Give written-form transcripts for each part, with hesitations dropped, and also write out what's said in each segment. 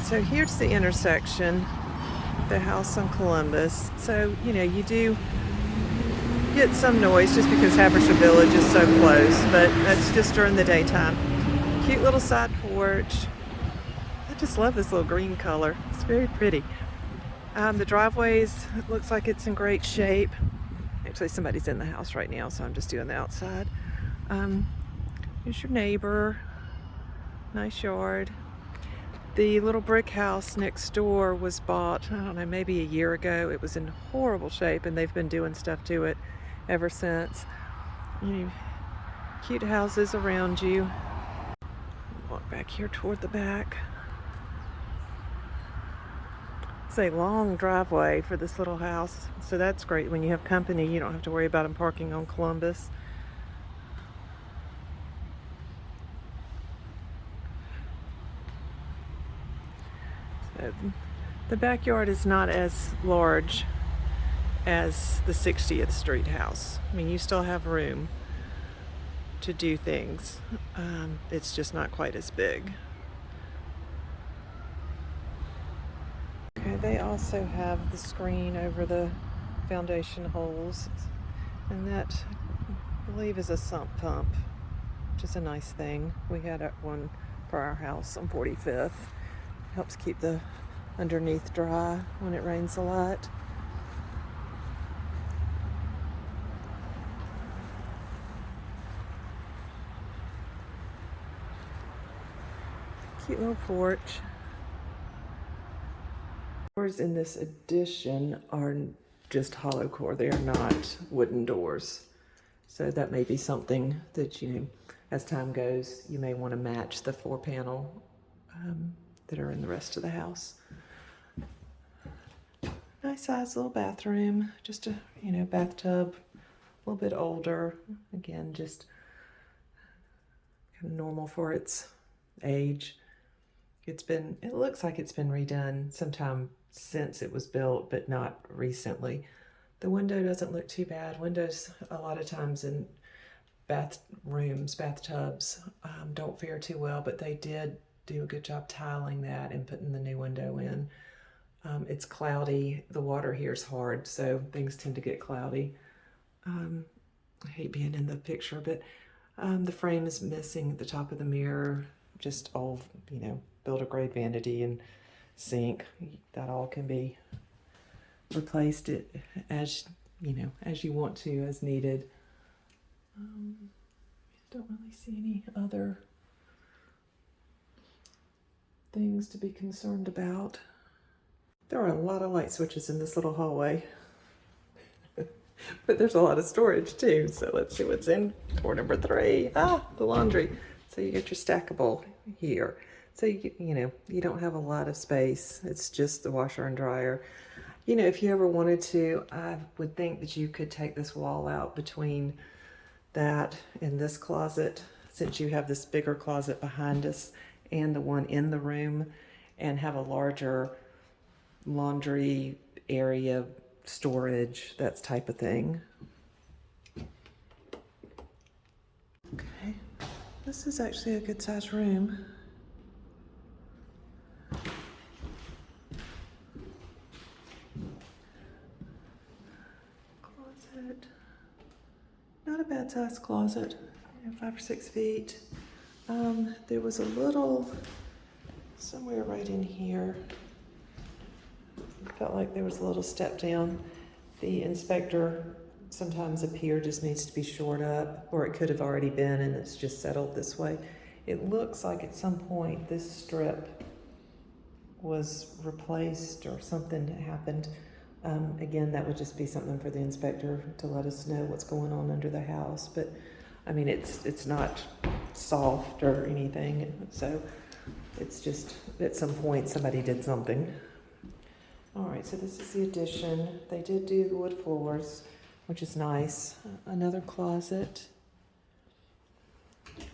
right, so here's the intersection, the house on Columbus. So, you do get some noise just because Haversham Village is so close, but that's just during the daytime. Cute little side porch. I just love this little green color. It's very pretty. The driveways, it looks like it's in great shape. Actually, somebody's in the house right now, so I'm just doing the outside. Here's your neighbor. Nice yard. The little brick house next door was bought, I don't know, maybe a year ago. It was in horrible shape, and they've been doing stuff to it ever since. Cute houses around you. Walk back here toward the back. It's a long driveway for this little house, so that's great. When you have company, you don't have to worry about them parking on Columbus. So the backyard is not as large as the 60th Street house. I mean, you still have room to do things. It's just not quite as big. Okay, they also have the screen over the foundation holes, and that, I believe, is a sump pump, which is a nice thing. We had one for our house on 45th. Helps keep the underneath dry when it rains a lot. Cute little porch. Doors in this addition are just hollow core. They are not wooden doors. So that may be something that, as time goes, you may want to match the 4-panel that are in the rest of the house. Nice size little bathroom, just a, bathtub, a little bit older. Again, just kind of normal for its age. It looks like it's been redone sometime since it was built, but not recently. The window doesn't look too bad. Windows, a lot of times in bathtubs, don't fare too well, but they did do a good job tiling that and putting the new window in. It's cloudy. The water here is hard, so things tend to get cloudy. I hate being in the picture, but the frame is missing at the top of the mirror. Just old, builder grade vanity and sink. That all can be replaced as you want to, as needed. Don't really see any other things to be concerned about. There are a lot of light switches in this little hallway. But there's a lot of storage too. So let's see what's in door number 3. The laundry. So you get your stackable here. So you don't have a lot of space. It's just the washer and dryer. If you ever wanted to, I would think that you could take this wall out between that and this closet, since you have this bigger closet behind us and the one in the room, and have a larger laundry area, storage, that type of thing. Okay, this is actually a good sized room. Closet, not a bad sized closet, 5 or 6 feet. There was a little, somewhere right in here, felt like there was a little step down. The inspector sometimes up here just needs to be shored up, or it could have already been and it's just settled this way. It looks like at some point this strip was replaced or something happened. Again, that would just be something for the inspector to let us know what's going on under the house. But I mean, it's not soft or anything, so it's just at some point somebody did something. All right, so this is the addition. They did do the wood floors, which is nice. Another closet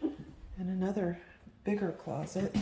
and another bigger closet.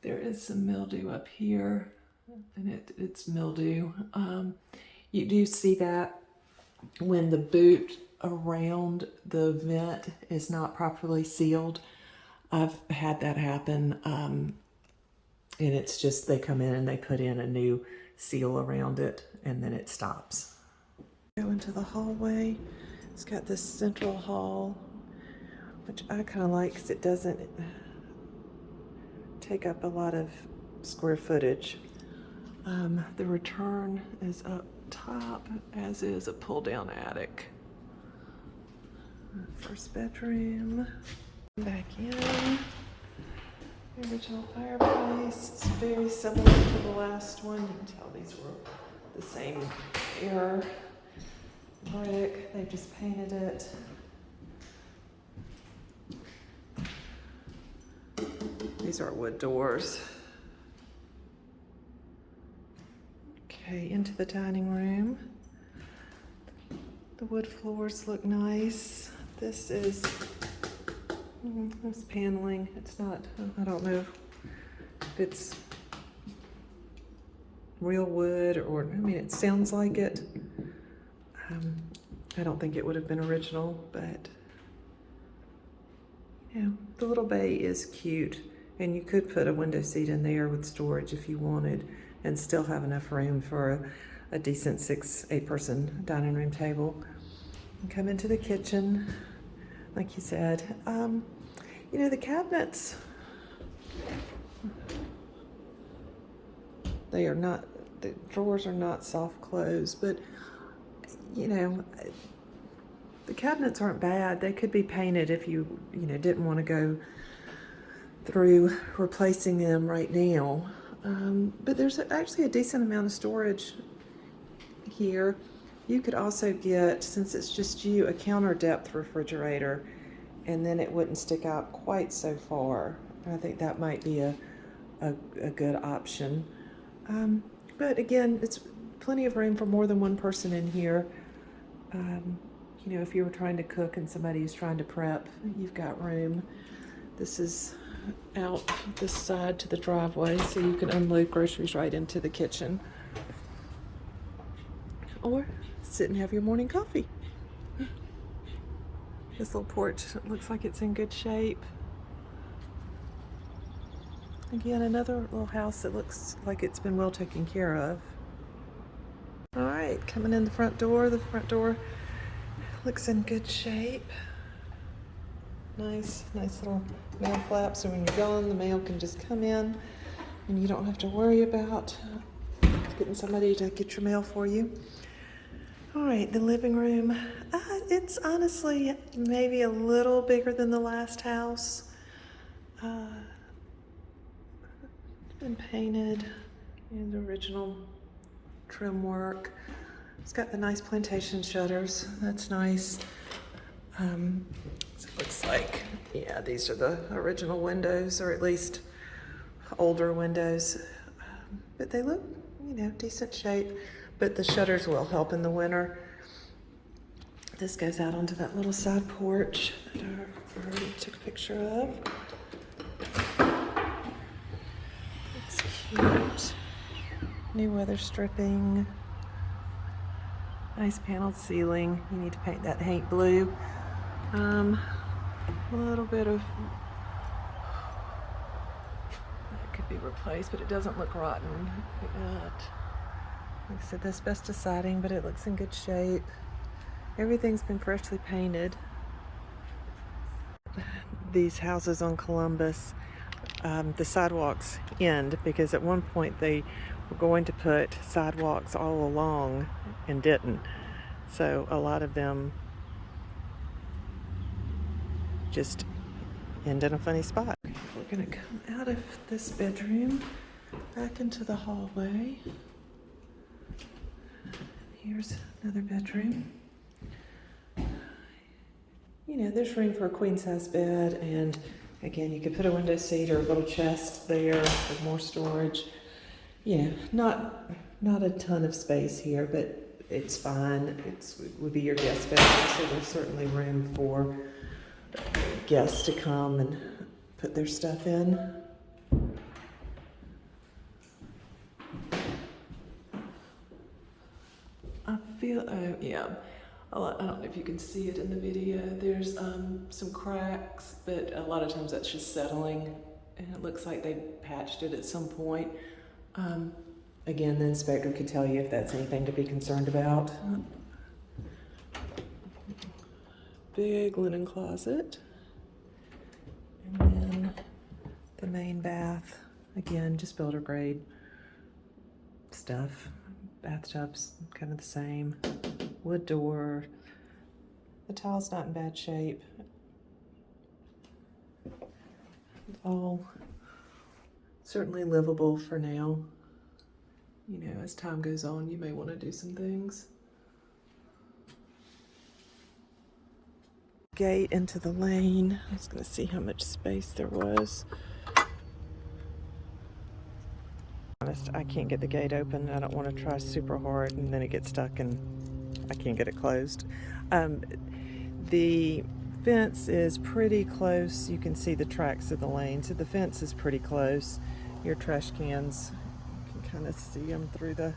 There is some mildew up here. and it's mildew. You do see that when the boot around the vent is not properly sealed. I've had that happen, and it's just they come in and they put in a new seal around it, and then it stops. Go into the hallway. It's got this central hall, which I kind of like because it doesn't take up a lot of square footage. The return is up top, as is a pull-down attic. First bedroom. Back in. The original fireplace. It's very similar to the last one. You can tell these were the same era brick. They've just painted it. These are wood doors. Okay, into the dining room. The wood floors look nice. This is this paneling. It's not, I don't know if it's real wood or, I mean, it sounds like it. I don't think it would have been original, but yeah, the little bay is cute. And you could put a window seat in there with storage if you wanted and still have enough room for a decent 6-8 person dining room table. And come into the kitchen, like you said. You know, the cabinets, they are not, the drawers are not soft close, but you know, the cabinets aren't bad. They could be painted if you didn't want to go through replacing them right now. But there's actually a decent amount of storage here. You could also get, since it's just you, a counter depth refrigerator, and then it wouldn't stick out quite so far. I think that might be a good option. But again, it's plenty of room for more than one person in here. You know, if you were trying to cook and somebody is trying to prep, you've got room. This is out this side to the driveway, so you can unload groceries right into the kitchen. Or sit and have your morning coffee. This little porch looks like it's in good shape. Again, another little house that looks like it's been well taken care of. All right, coming in the front door. The front door looks in good shape. Nice little mail flap, so when you're gone, the mail can just come in and you don't have to worry about getting somebody to get your mail for you. All right, the living room. It's honestly maybe a little bigger than the last house. Been painted in the original trim work. It's got the nice plantation shutters. That's nice. So it looks like, yeah, these are the original windows, or at least older windows. But they look, decent shape. But the shutters will help in the winter. This goes out onto that little side porch that I already took a picture of. It's cute. New weather stripping. Nice paneled ceiling. You need to paint that paint blue. A little bit of that could be replaced, but it doesn't look rotten yet. Like I said, the asbestos siding, but it looks in good shape. Everything's been freshly painted. These houses on Columbus, the sidewalks end because at one point they were going to put sidewalks all along and didn't. So a lot of them just end in a funny spot. We're gonna come out of this bedroom back into the hallway. Here's another bedroom. There's room for a queen size bed, and again, you could put a window seat or a little chest there with more storage. Not a ton of space here, but it's fine. It would be your guest bedroom, so there's certainly room for guests to come and put their stuff in. feel, yeah, I don't know if you can see it in the video. There's some cracks, but a lot of times that's just settling, and it looks like they patched it at some point. Again, the inspector could tell you if that's anything to be concerned about. Big linen closet. And then the main bath. Again, just builder grade stuff. Bathtub's kind of the same. Wood door. The tile's not in bad shape. All certainly livable for now. You know, as time goes on, you may want to do some things. Gate into the lane. I was going to see how much space there was. Honest, I can't get the gate open. I don't want to try super hard and then it gets stuck and I can't get it closed. The fence is pretty close. You can see the tracks of the lane, so the fence is pretty close. Your trash cans, you can kind of see them through the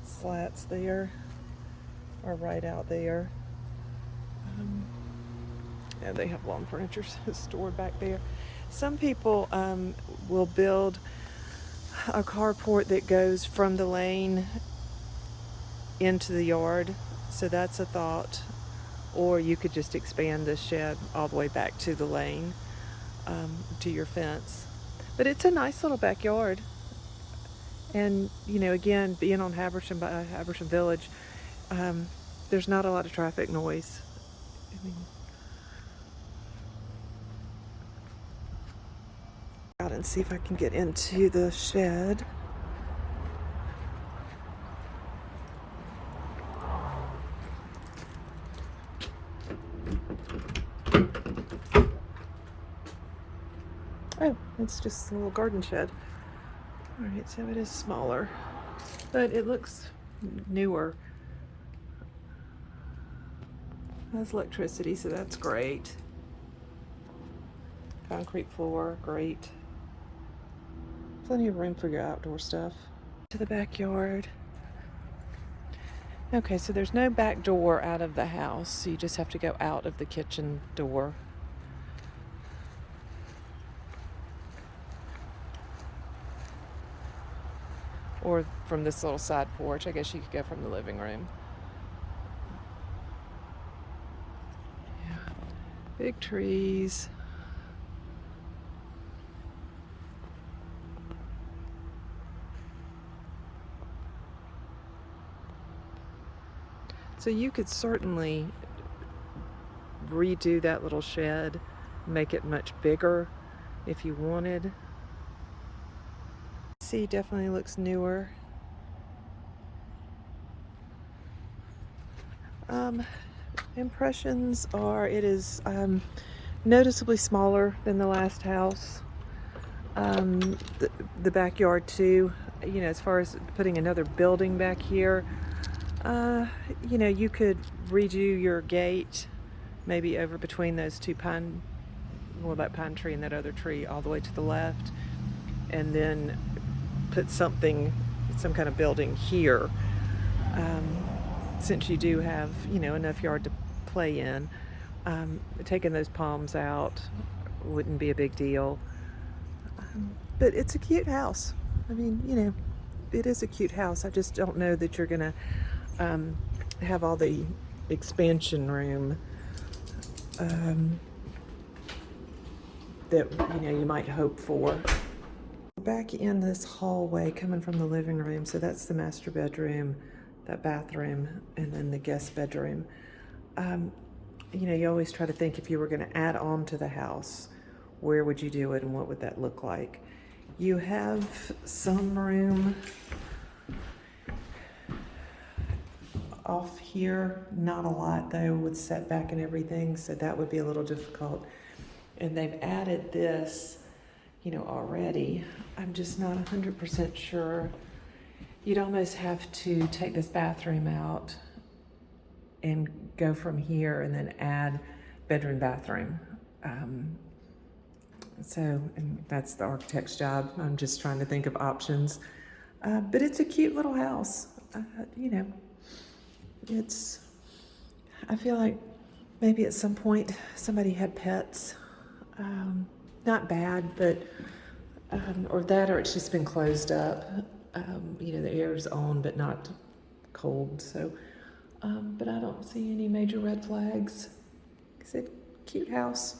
slats there, or right out there. Yeah, they have lawn furniture stored back there. Some people will build a carport that goes from the lane into the yard, so that's a thought. Or you could just expand the shed all the way back to the lane, to your fence. But it's a nice little backyard. And, you know, again, being on Habersham Village, there's not a lot of traffic noise. I mean, out and see if I can get into the shed. Oh, it's just a little garden shed. All right, so it is smaller, but it looks newer. It has electricity, so that's great. Concrete floor, great. Plenty of room for your outdoor stuff. To the backyard. Okay, so there's no back door out of the house, so you just have to go out of the kitchen door. Or from this little side porch. I guess you could go from the living room. Yeah. Big trees. So you could certainly redo that little shed, make it much bigger if you wanted. See, definitely looks newer. Impressions are it is noticeably smaller than the last house. The backyard too, you know, as far as putting another building back here, you know, you could redo your gate maybe over between those two that pine tree and that other tree all the way to the left, and then put some kind of building here, since you do have, you know, enough yard to play in. Taking those palms out wouldn't be a big deal, but it's a cute house. I mean, you know, it is a cute house. I just don't know that you're gonna have all the expansion room that, you know, you might hope for. Back in this hallway coming from the living room, so that's the master bedroom, that bathroom, and then the guest bedroom. You know, you always try to think, if you were going to add on to the house, where would you do it and what would that look like? You have some room off here, not a lot though, with setback and everything, so that would be a little difficult. And they've added this, you know, already. I'm just not 100% sure. You'd almost have to take this bathroom out and go from here and then add bedroom, bathroom. And that's the architect's job. I'm just trying to think of options. But it's a cute little house. You know, I feel like maybe at some point somebody had pets. Not bad, but, or that, or it's just been closed up. The air's on, but not cold. So, but I don't see any major red flags. It's a cute house.